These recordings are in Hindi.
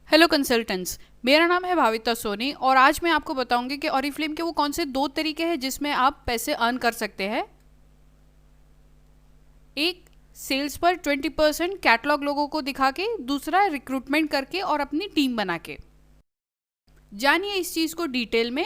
हेलो कंसल्टेंट्स, मेरा नाम है भाविता सोनी और आज मैं आपको बताऊंगी कि ऑरिफ्लेम के वो कौन से दो तरीके हैं जिसमें आप पैसे अर्न कर सकते हैं। एक, सेल्स पर 20% कैटलॉग लोगों को दिखा के, दूसरा रिक्रूटमेंट करके और अपनी टीम बना के। जानिए इस चीज़ को डिटेल में।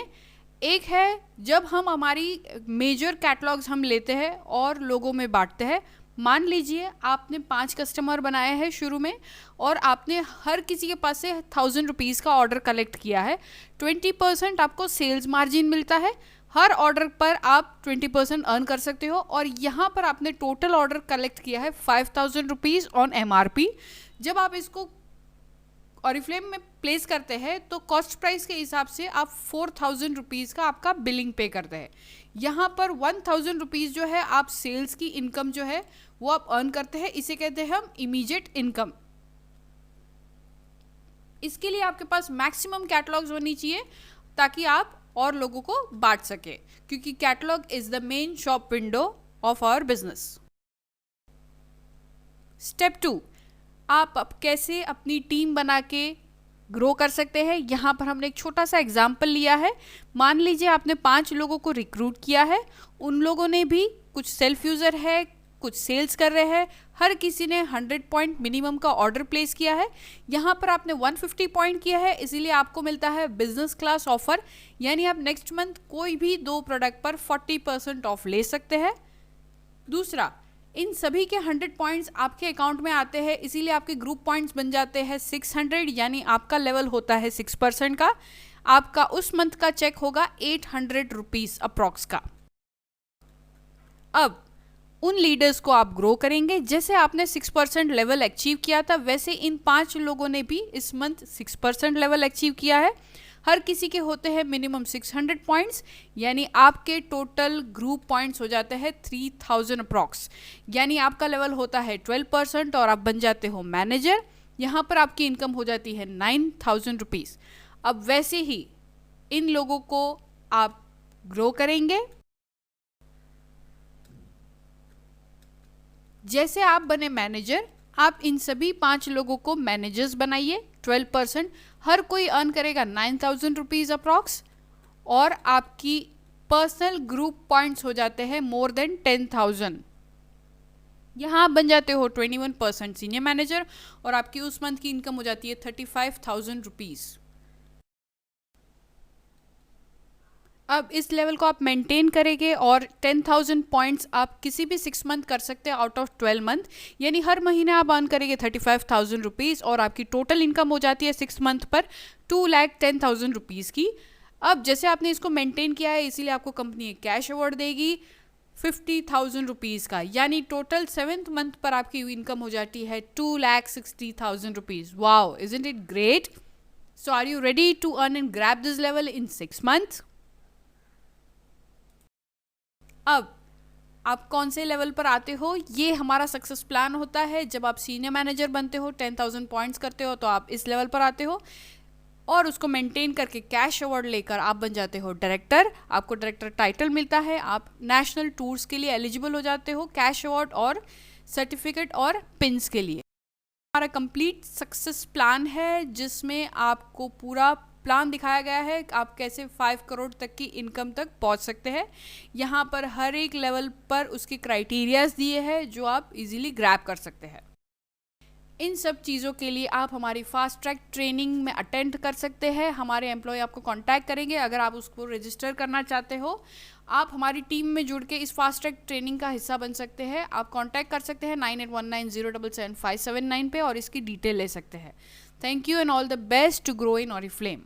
एक है जब हम हमारी मेजर कैटलॉग्स हम लेते हैं और लोगों में बांटते हैं। मान लीजिए आपने 5 कस्टमर बनाए हैं शुरू में और आपने हर किसी के पास से 1000 रुपीज़ का ऑर्डर कलेक्ट किया है। 20% आपको सेल्स मार्जिन मिलता है। हर ऑर्डर पर आप 20% अर्न कर सकते हो और यहाँ पर आपने टोटल ऑर्डर कलेक्ट किया है 5000 रुपीज़ ऑन MRP। जब आप इसको ऑरिफ्लेम में प्लेस करते हैं तो कॉस्ट प्राइस के हिसाब से आप 4000 रुपीज़ का आपका बिलिंग पे करते हैं। यहाँ पर 1000 रुपीज़ जो है आप सेल्स की इनकम जो है वो आप अर्न करते हैं। इसे कहते हैं हम इमीडिएट इनकम। इसके लिए आपके पास मैक्सिमम कैटलॉग्स होनी चाहिए ताकि आप और लोगों को बांट सके, क्योंकि catalogue is the main shop window of our business. Step 2, आप अब कैसे अपनी टीम बना के ग्रो कर सकते हैं। यहाँ पर हमने एक छोटा सा एग्जाम्पल लिया है। मान लीजिए आपने 5 लोगों को रिक्रूट किया है। उन लोगों ने भी कुछ सेल्फ यूज़र है, कुछ सेल्स कर रहे हैं। हर किसी ने 100 पॉइंट मिनिमम का ऑर्डर प्लेस किया है। यहाँ पर आपने 150 पॉइंट किया है, इसीलिए आपको मिलता है बिजनेस क्लास ऑफर, यानी आप नेक्स्ट मंथ कोई भी 2 प्रोडक्ट पर 40% ऑफ ले सकते हैं। दूसरा, इन सभी के 100 पॉइंट्स आपके अकाउंट में आते हैं, इसीलिए आपके ग्रुप पॉइंट्स बन जाते हैं 600, यानी आपका लेवल होता है 6% का। आपका उस मंथ का चेक होगा 800 रुपीज़ अप्रॉक्स का। अब उन लीडर्स को आप ग्रो करेंगे। जैसे आपने 6% लेवल अचीव किया था, वैसे इन 5 लोगों ने भी इस मंथ 6% लेवल अचीव किया है। हर किसी के होते हैं मिनिमम 600 पॉइंट्स, यानी आपके टोटल ग्रुप पॉइंट्स हो जाते हैं 3000 अप्रॉक्स, यानी आपका लेवल होता है 12% और आप बन जाते हो मैनेजर। यहाँ पर आपकी इनकम हो जाती है 9000 रुपीज़। अब वैसे ही इन लोगों को आप ग्रो करेंगे। जैसे आप बने मैनेजर, आप इन सभी 5 लोगों को मैनेजर्स बनाइए। 12% हर कोई अर्न करेगा 9000 रुपीज़ अप्रॉक्स और आपकी पर्सनल ग्रुप पॉइंट्स हो जाते हैं मोर देन 10,000। यहाँ आप बन जाते हो 21% सीनियर मैनेजर और आपकी उस मंथ की इनकम हो जाती है 35,000 रुपीज़। अब इस लेवल को आप मेंटेन करेंगे और 10,000 पॉइंट्स आप किसी भी 6 मंथ कर सकते हैं आउट ऑफ 12 मंथ, यानी हर महीने आप अर्न करेंगे 35,000 रुपीज़ और आपकी टोटल इनकम हो जाती है 6 मंथ पर 2,10,000 रुपीज़ की। अब जैसे आपने इसको मेंटेन किया है, इसीलिए आपको कंपनी एक कैश अवार्ड देगी 50,000 रुपीज़ का, यानी टोटल 7th मंथ पर आपकी इनकम हो जाती है 2,60,000 rupees. Wow, isn't it great? So are you ready to earn and grab this level in 6 month? अब आप कौन से लेवल पर आते हो, ये हमारा सक्सेस प्लान होता है। जब आप सीनियर मैनेजर बनते हो, 10,000 पॉइंट्स करते हो, तो आप इस लेवल पर आते हो और उसको मेंटेन करके कैश अवार्ड लेकर आप बन जाते हो डायरेक्टर। आपको डायरेक्टर टाइटल मिलता है। आप नेशनल टूर्स के लिए एलिजिबल हो जाते हो, कैश अवार्ड और सर्टिफिकेट और पिन्स के लिए। हमारा कंप्लीट सक्सेस प्लान है जिसमें आपको पूरा प्लान दिखाया गया है आप कैसे 5 करोड़ तक की इनकम तक पहुंच सकते हैं। यहाँ पर हर एक लेवल पर उसके क्राइटेरियाज दिए हैं जो आप इजीली ग्रैब कर सकते हैं। इन सब चीज़ों के लिए आप हमारी फास्ट ट्रैक ट्रेनिंग में अटेंड कर सकते हैं। हमारे एम्प्लॉय आपको कांटेक्ट करेंगे अगर आप उसको रजिस्टर करना चाहते हो। आप हमारी टीम में जुड़ के इस फास्ट ट्रैक ट्रेनिंग का हिस्सा बन सकते हैं। आप कांटेक्ट कर सकते हैं 9819077579 पे और इसकी डिटेल ले सकते हैं। Thank you and all the best to grow in Oriflame.